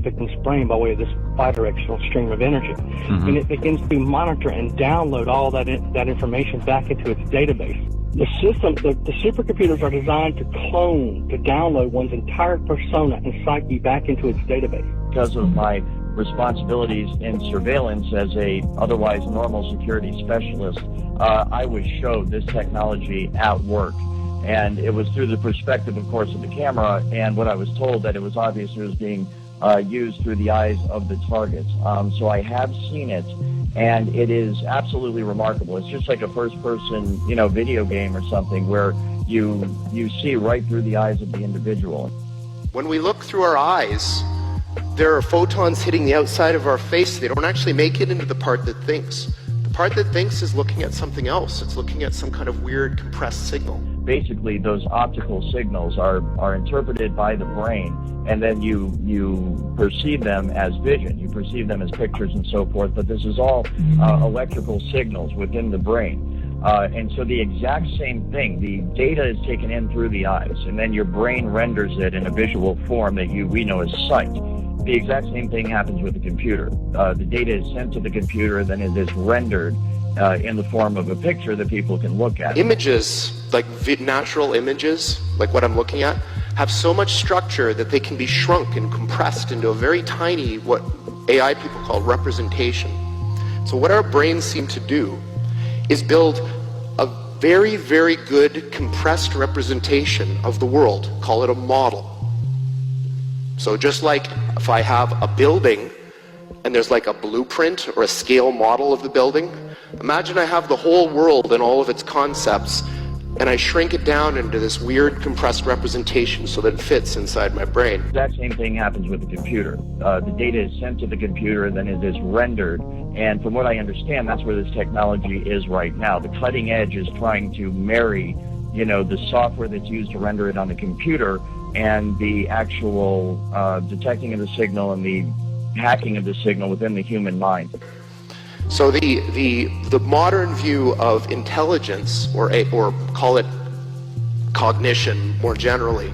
victim's brain by way of this bidirectional stream of energy. And it begins to monitor and download all that information back into its database. The supercomputers are designed to clone, to download one's entire persona and psyche back into its database. Because of my responsibilities in surveillance as a otherwise normal security specialist, I was showed this technology at work. And it was through the perspective, of course, of the camera, and what I was told that it was obvious it was being used through the eyes of the targets. So I have seen it, and it is absolutely remarkable. It's just like a first-person, video game or something where you see right through the eyes of the individual. When we look through our eyes, there are photons hitting the outside of our face. They don't actually make it into the part that thinks. The part that thinks is looking at something else. It's looking at some kind of weird compressed signal. Basically, those optical signals are interpreted by the brain, and then you perceive them as vision. You perceive them as pictures and so forth, but this is all electrical signals within the brain. And so the exact same thing, the data is taken in through the eyes, and then your brain renders it in a visual form that we know as sight. The exact same thing happens with the computer. The data is sent to the computer, then it is rendered in the form of a picture that people can look at. Images, like natural images, like what I'm looking at, have so much structure that they can be shrunk and compressed into a very tiny, what AI people call representation. So what our brains seem to do is build a very, very good compressed representation of the world. Call it a model. So just like if I have a building and there's like a blueprint or a scale model of the building, imagine I have the whole world and all of its concepts, and I shrink it down into this weird compressed representation so that it fits inside my brain. The exact same thing happens with the computer. The data is sent to the computer, then it is rendered, and from what I understand, that's where this technology is right now. The cutting edge is trying to marry, the software that's used to render it on the computer and the actual detecting of the signal and the hacking of the signal within the human mind. So the modern view of intelligence, or call it cognition more generally,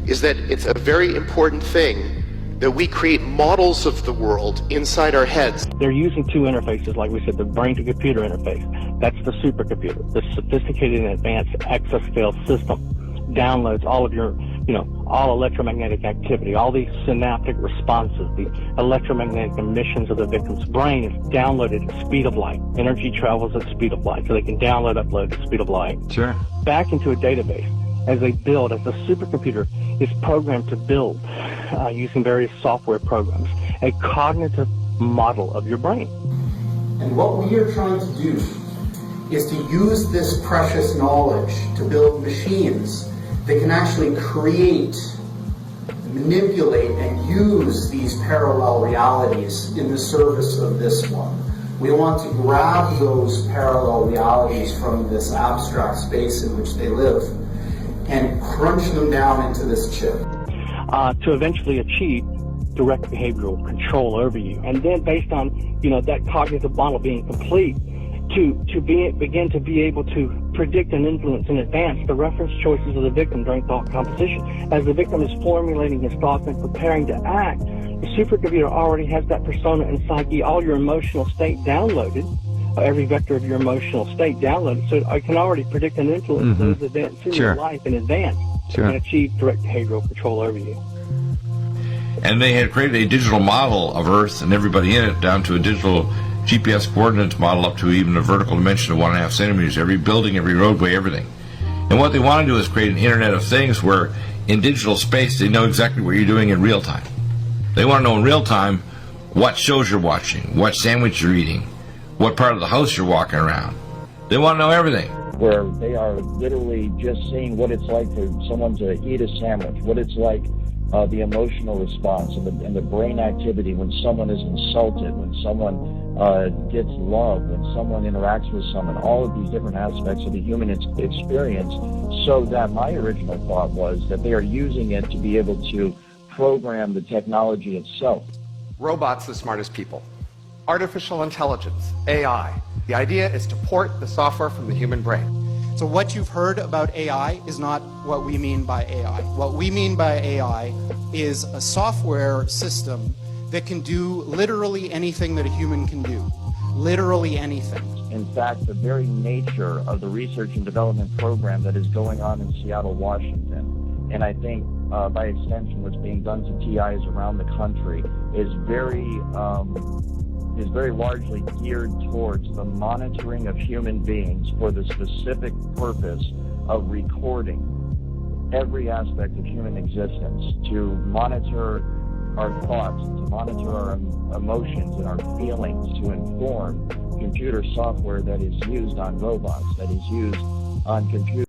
is that it's a very important thing that we create models of the world inside our heads. They're using two interfaces, like we said, the brain-to-computer interface. That's the supercomputer. The sophisticated and advanced exascale system downloads all of your, all electromagnetic activity, all these synaptic responses, the electromagnetic emissions of the victim's brain is downloaded at the speed of light. Energy travels at the speed of light, so they can download, upload at the speed of light. Sure. Back into a database as the supercomputer is programmed to build, using various software programs, a cognitive model of your brain. And what we are trying to do is to use this precious knowledge to build machines that can actually create, manipulate, and use these parallel realities in the service of this one. We want to grab those parallel realities from this abstract space in which they live and crunch them down into this chip. To eventually achieve direct behavioral control over you. And then based on, that cognitive model being complete, to begin to be able to predict and influence in advance the reference choices of the victim during thought composition. As the victim is formulating his thoughts and preparing to act, the supercomputer already has that persona and psyche, all your emotional state downloaded, every vector of your emotional state downloaded, so I can already predict and influence those events in your life in advance and achieve direct behavioral control over you. And they had created a digital model of Earth and everybody in it, down to a digital GPS coordinates model up to even a vertical dimension of 1.5 centimeters, every building, every roadway, everything. And what they want to do is create an Internet of Things where in digital space they know exactly what you're doing in real time. They want to know in real time what shows you're watching, what sandwich you're eating, what part of the house you're walking around. They want to know everything. Where they are literally just seeing what it's like for someone to eat a sandwich, what it's like, the emotional response and the brain activity when someone is insulted, when someone gets love, when someone interacts with someone, all of these different aspects of the human experience, so that my original thought was that they are using it to be able to program the technology itself. Robots the smartest people. Artificial intelligence, AI. The idea is to port the software from the human brain. So what you've heard about AI is not what we mean by AI. What we mean by AI is a software system that can do literally anything that a human can do. Literally anything. In fact, the very nature of the research and development program that is going on in Seattle, Washington, and I think by extension what's being done to TIs around the country is very largely geared towards the monitoring of human beings for the specific purpose of recording every aspect of human existence, to monitor our thoughts, to monitor our emotions and our feelings, to inform computer software that is used on robots, that is used on computers.